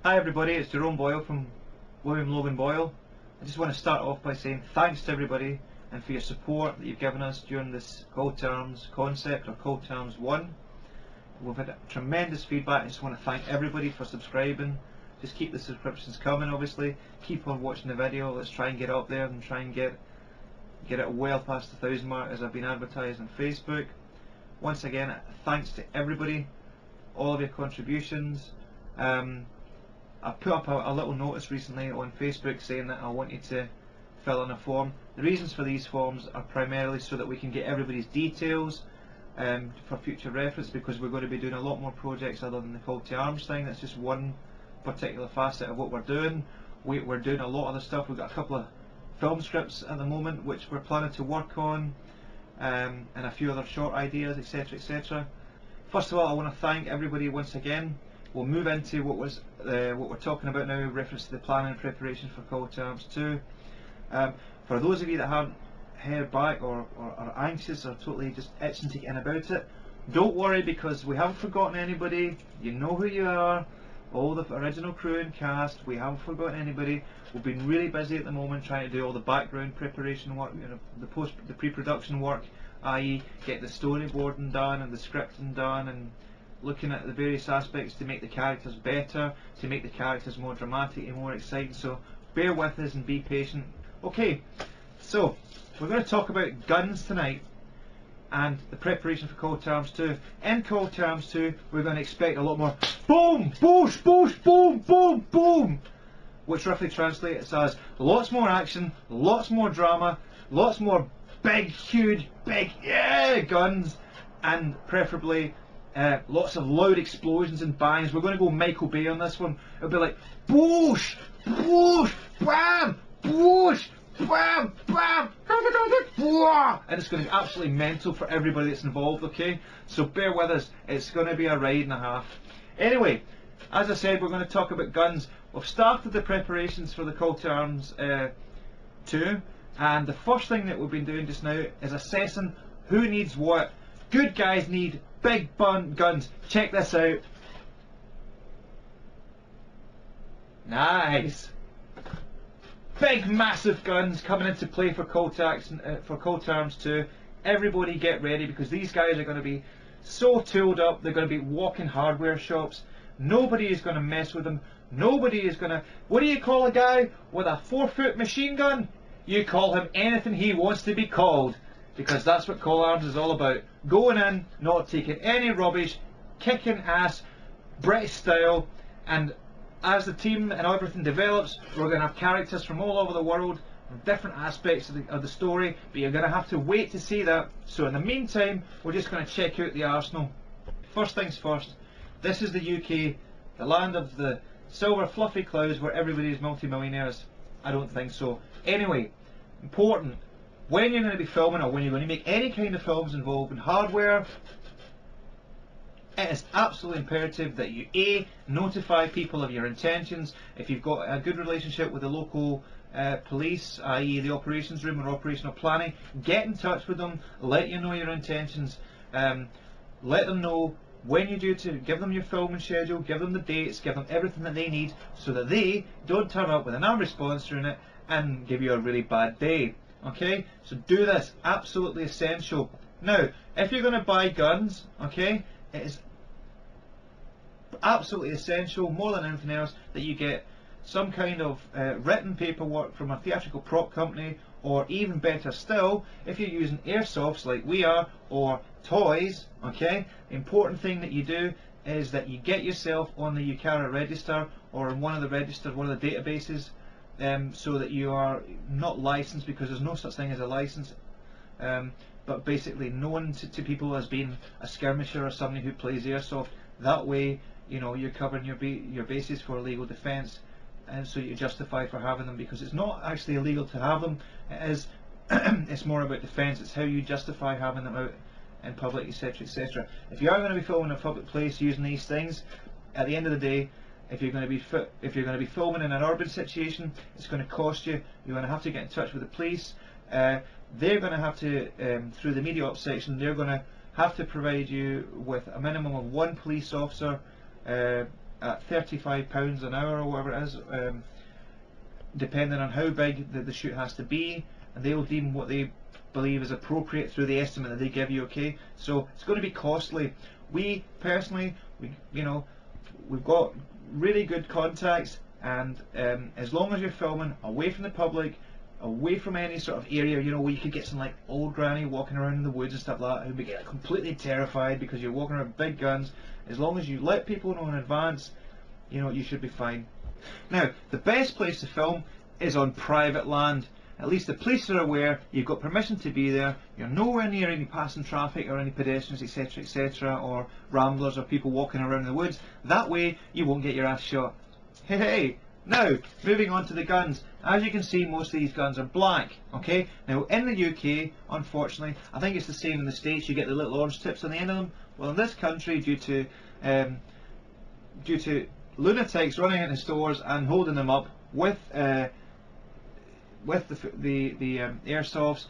Hi everybody, it's Jerome Boyle from William Logan Boyle. I just want to start off by saying thanks to everybody and for your support that you've given us during this Call to Arms concept, or Call to Arms 1. We've had tremendous feedback. I just want to thank everybody for subscribing. Just keep the subscriptions coming, obviously. Keep on watching the video. Let's try and get up there and try and get it well past the 1,000 mark as I've been advertised on Facebook. Once again, thanks to everybody, all of your contributions. I put up a little notice recently on Facebook saying that I want you to fill in a form. The reasons for these forms are primarily so that we can get everybody's details for future reference, because we're going to be doing a lot more projects other than the Call to Arms thing. That's just one particular facet of what we're doing. We're doing a lot of other stuff. We've got a couple of film scripts at the moment which we're planning to work on, and a few other short ideas, etc, etc. First of all, I want to thank everybody once again. We'll move into what we're talking about now, reference to the planning and preparation for Call to Arms 2. For those of you that haven't heard back or are anxious or totally just itching to get in about it, don't worry, because we haven't forgotten anybody. You know who you are, all the original crew and cast. We haven't forgotten anybody. We've been really busy at the moment trying to do all the background preparation work, you know, the pre-production work, i.e. get the storyboarding done and the scripting done, and looking at the various aspects to make the characters better, to make the characters more dramatic and more exciting. So bear with us and be patient. Okay, so we're going to talk about guns tonight and the preparation for Call to Arms 2. In Call to Arms 2 we're going to expect a lot more boom, boosh, boosh, boom, boom, boom, which roughly translates as lots more action, lots more drama, lots more big, huge, big guns, and preferably lots of loud explosions and bangs. We're going to go Michael Bay on this one. It'll be like boosh, boosh, bam, boosh, bam, bam, and it's going to be absolutely mental for everybody that's involved. Okay, so bear with us. It's going to be a ride and a half. Anyway, as I said, we're going to talk about guns. We've started the preparations for the Call to Arms 2, and the first thing that we've been doing just now is assessing who needs what. Good guys need big guns. Check this out. Nice. Big massive guns coming into play for Call to Arms 2. Everybody get ready, because these guys are going to be so tooled up. They're going to be walking hardware shops. Nobody is going to mess with them. Nobody is going to... What do you call a guy with a 4-foot machine gun? You call him anything he wants to be called, because that's what Call Arms is all about. Going in, not taking any rubbish, kicking ass, British style. And as the team and everything develops, we're going to have characters from all over the world, from different aspects of the story, but you're going to have to wait to see that. So in the meantime, we're just going to check out the arsenal. First things first, this is the UK, the land of the silver fluffy clouds where everybody is multi-millionaires. I don't think so. Anyway, important, when you're going to be filming, or when you're going to make any kind of films involving hardware, it is absolutely imperative that you A, notify people of your intentions. If you've got a good relationship with the local police, i.e. the operations room or operational planning, get in touch with them, let you know your intentions, let them know when you do to give them your filming schedule, give them the dates, give them everything that they need, so that they don't turn up with a non-response during it and give you a really bad day. Okay, so do this, absolutely essential. Now, if you're going to buy guns, okay, it is absolutely essential, more than anything else, that you get some kind of written paperwork from a theatrical prop company, or even better still, if you're using airsofts like we are, or toys, okay, the important thing that you do is that you get yourself on the UCARA register, or in one of the registers, one of the databases, so that you are not licensed, because there's no such thing as a license, but basically known to people as being a skirmisher or somebody who plays airsoft. That way, you know, you're covering your bases for legal defence, and so you justify for having them, because it's not actually illegal to have them. It is it's more about defence. It's how you justify having them out in public, etc, etc. If you are going to be filming in a public place using these things, at the end of the day, if you're going to be filming in an urban situation, it's going to cost you. You're going to have to get in touch with the police. They're going to have to, through the media ops section, they're going to have to provide you with a minimum of one police officer at £35 an hour or whatever it is, depending on how big the shoot has to be, and they'll deem what they believe is appropriate through the estimate that they give you. Okay, so it's going to be costly. We personally, we've got really good contacts, and as long as you're filming away from the public, away from any sort of area, where you could get some like old granny walking around in the woods and stuff like that, who would get completely terrified because you're walking around with big guns. As long as you let people know in advance, you should be fine. Now, the best place to film is on private land. At least the police are aware you've got permission to be there, you're nowhere near any passing traffic or any pedestrians, etc, etc, or ramblers or people walking around in the woods. That way you won't get your ass shot. Hey! Now, moving on to the guns. As you can see, most of these guns are black. Okay. Now, in the UK, unfortunately, I think it's the same in the States. You get the little orange tips on the end of them. Well, in this country, due to lunatics running into stores and holding them up with the airsofts,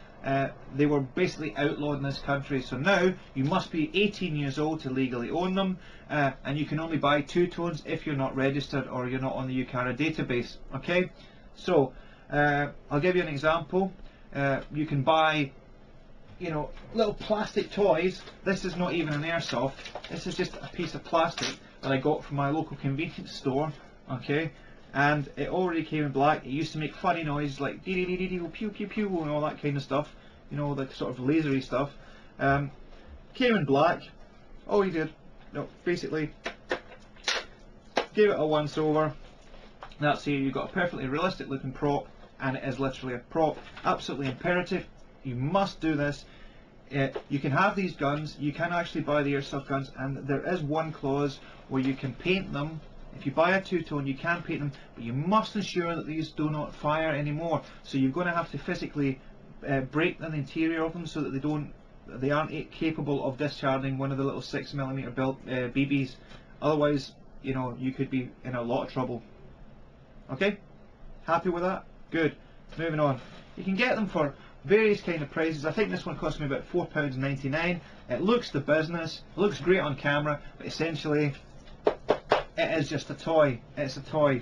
they were basically outlawed in this country. So now you must be 18 years old to legally own them, and you can only buy two-tones if you're not registered or you're not on the UCARA database. Okay, so I'll give you an example. You can buy, little plastic toys. This is not even an airsoft. This is just a piece of plastic that I got from my local convenience store. Okay. And it already came in black. It used to make funny noises like dee dee dee dee pew pew pew and all that kind of stuff. The sort of lasery stuff. Came in black. All you did, basically gave it a once over. That's here. You've got a perfectly realistic looking prop, and it is literally a prop. Absolutely imperative. You must do this. You can have these guns. You can actually buy the airsoft guns, and there is one clause where you can paint them. If you buy a two-tone, you can paint them, but you must ensure that these do not fire anymore. So you're going to have to physically break the interior of them so that they aren't capable of discharging one of the little 6mm built BBs. Otherwise, you could be in a lot of trouble. Okay, happy with that? Good. Moving on. You can get them for various kind of prices. I think this one cost me about £4.99. It looks the business. It looks great on camera, but essentially, it is just a toy. It's a toy,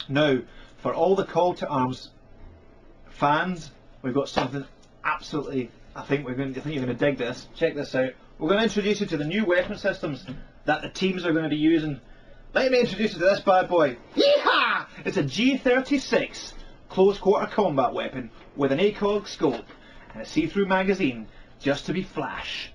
Now, for all the call to arms fans, we've got something absolutely. I think you're going to dig this. Check this out. We're going to introduce you to the new weapon systems that the teams are going to be using. Let me introduce you to this bad boy. Yeehaw! It's a G36 close quarter combat weapon with an ACOG scope and a see-through magazine, just to be flash.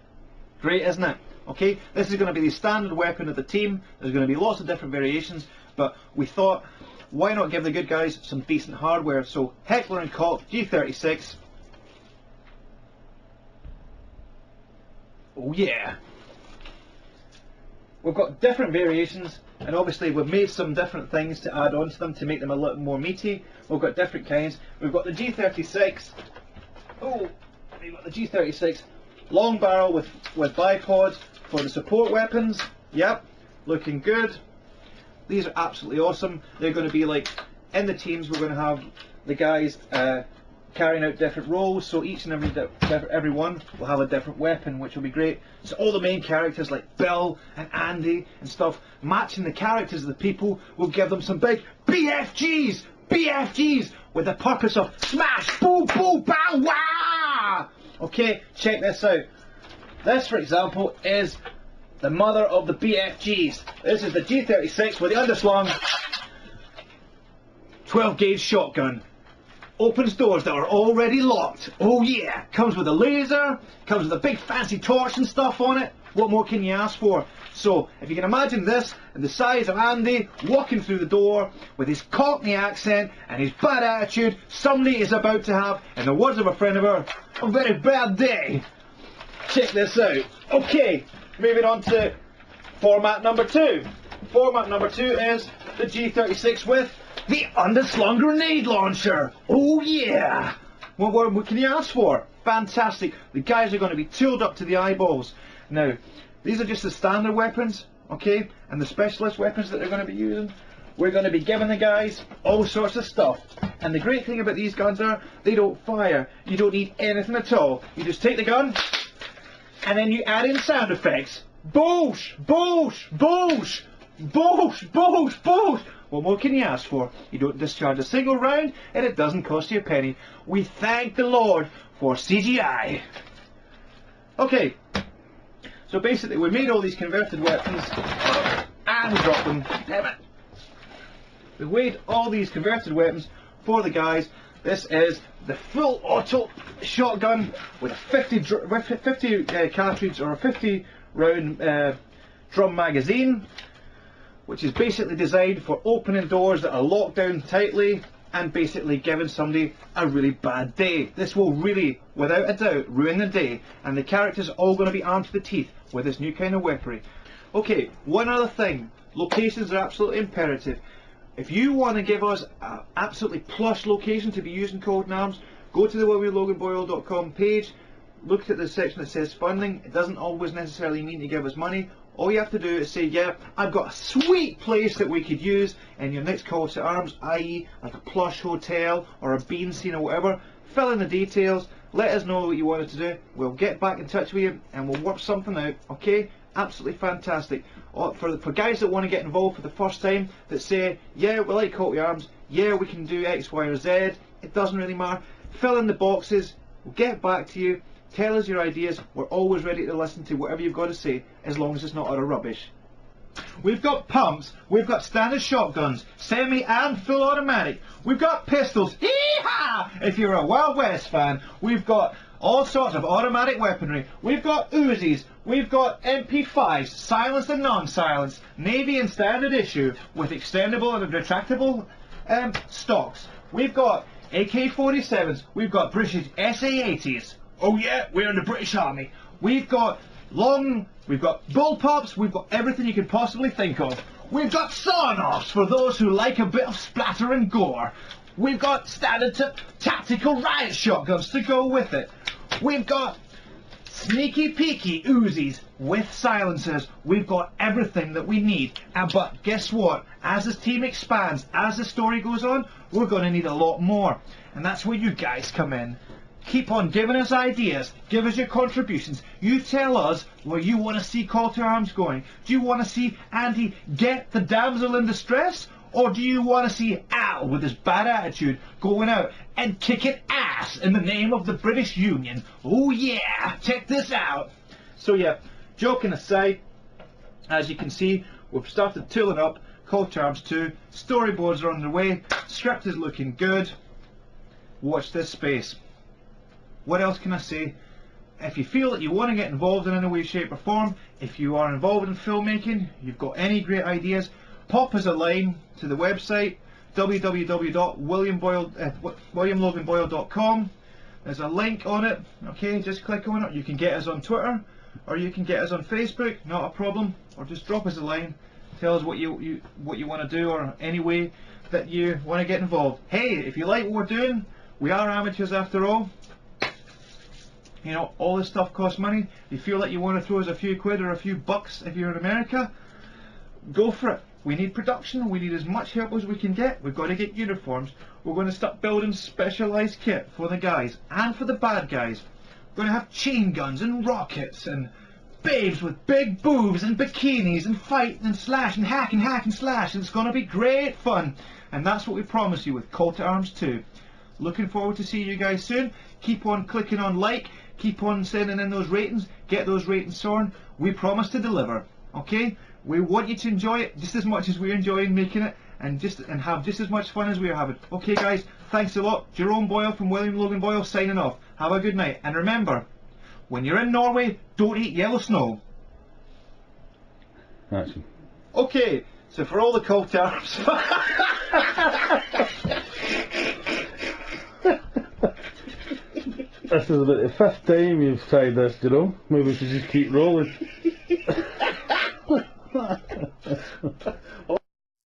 Great, isn't it? Okay, this is going to be the standard weapon of the team. There's going to be lots of different variations, but we thought, why not give the good guys some decent hardware? So Heckler & Koch G36. Oh yeah! We've got different variations, and obviously we've made some different things to add on to them to make them a little more meaty. We've got different kinds. We've got the G36. Oh, we've got the G36 long barrel with bipods for the support weapons. Yep, looking good. These are absolutely awesome. They're going to be like, in the teams we're going to have the guys carrying out different roles, so each and every one will have a different weapon, which will be great. So all the main characters like Bill and Andy and stuff, matching the characters of the people, will give them some big BFGs! BFGs! With the purpose of smash, boom, boom, bow, wow! Okay, check this out. This, for example, is the mother of the BFGs. This is the G36 with the underslung 12 gauge shotgun. Opens doors that are already locked. Oh yeah! Comes with a laser, comes with a big fancy torch and stuff on it. What more can you ask for? So, if you can imagine this, and the size of Andy walking through the door with his Cockney accent and his bad attitude, somebody is about to have, in the words of a friend of ours, a very bad day. Check this out. Okay, moving on to format number 2. Format number 2 is the G36 with the underslung grenade launcher. Oh yeah! What can you ask for? Fantastic. The guys are going to be tooled up to the eyeballs. Now, these are just the standard weapons, okay? And the specialist weapons that they're going to be using, we're going to be giving the guys all sorts of stuff. And the great thing about these guns are, they don't fire. You don't need anything at all. You just take the gun, and then you add in sound effects. Boosh! Boosh! Boosh! Boosh! Boosh! Boosh! What more can you ask for? You don't discharge a single round and it doesn't cost you a penny. We thank the Lord for CGI. Okay, so basically we made all these converted weapons and we dropped them. Damn it. We made all these converted weapons for the guys. This is the full auto shotgun with a 50 cartridge or a 50 round drum magazine, which is basically designed for opening doors that are locked down tightly and basically giving somebody a really bad day. This will really, without a doubt, ruin the day, and the characters are all going to be armed to the teeth with this new kind of weaponry. Okay, one other thing, locations are absolutely imperative. If you want to give us an absolutely plush location to be using Colton Arms, go to the WilliamLoganBoyle.com page, look at the section that says funding. It doesn't always necessarily mean to give us money. All you have to do is say, yeah, I've got a sweet place that we could use in your next call to arms, i.e. like a plush hotel or a bean scene or whatever. Fill in the details, let us know what you wanted to do. We'll get back in touch with you and we'll work something out, okay? Absolutely fantastic. For guys that want to get involved for the first time, that say, yeah, we like Call to Arms, yeah, we can do X, Y or Z, it doesn't really matter. Fill in the boxes, we'll get back to you. Tell us your ideas. We're always ready to listen to whatever you've got to say, as long as it's not utter rubbish. We've got pumps, we've got standard shotguns, semi and full automatic. We've got pistols, yee-haw! If you're a Wild West fan. We've got all sorts of automatic weaponry. We've got Uzis, we've got MP5s, silenced and non-silenced, Navy and standard issue, with extendable and retractable stocks. We've got AK-47s, we've got British SA-80s. Oh yeah, we're in the British Army. We've got bullpups, we've got everything you could possibly think of. We've got sawn-offs for those who like a bit of splatter and gore. We've got standard tactical riot shotguns to go with it. We've got sneaky peeky Uzis with silencers. We've got everything that we need. But guess what? As this team expands, as the story goes on, we're going to need a lot more. And that's where you guys come in. Keep on giving us ideas, give us your contributions. You tell us where you want to see Call to Arms going. Do you want to see Andy get the damsel in distress? Or do you want to see Al with his bad attitude going out and kicking ass in the name of the British Union? Oh yeah, check this out. So yeah, joking aside, as you can see, we've started tooling up Call to Arms 2. Storyboards are on the way, script is looking good. Watch this space. What else can I say? If you feel that you want to get involved in any way, shape or form, if you are involved in filmmaking, you've got any great ideas, pop us a line to the website www.williamloganboyle.com. There's a link on it, okay, just click on it. You can get us on Twitter or you can get us on Facebook, not a problem, or just drop us a line, tell us what you want to do or any way that you want to get involved. Hey, if you like what we're doing, we are amateurs after all. You know, all this stuff costs money. If you feel like you want to throw us a few quid or a few bucks if you're in America, go for it. We need production, we need as much help as we can get. We've got to get uniforms. We're going to start building specialised kit for the guys and for the bad guys. We're going to have chain guns and rockets and babes with big boobs and bikinis and fight and slash and hack and slash, and it's going to be great fun. And that's what we promise you with Call to Arms 2. Looking forward to seeing you guys soon. Keep on clicking on like, keep on sending in those ratings, get those ratings soaring. We promise to deliver, okay? We want you to enjoy it just as much as we're enjoying making it, and have just as much fun as we're having. Okay guys, thanks a lot. Jerome Boyle from William Logan Boyle signing off. Have a good night, and remember, when you're in Norway, don't eat yellow snow. Action. Okay, so for all the Call to Arms This is about the 5th time you've tried this, Jerome. Maybe we should just keep rolling.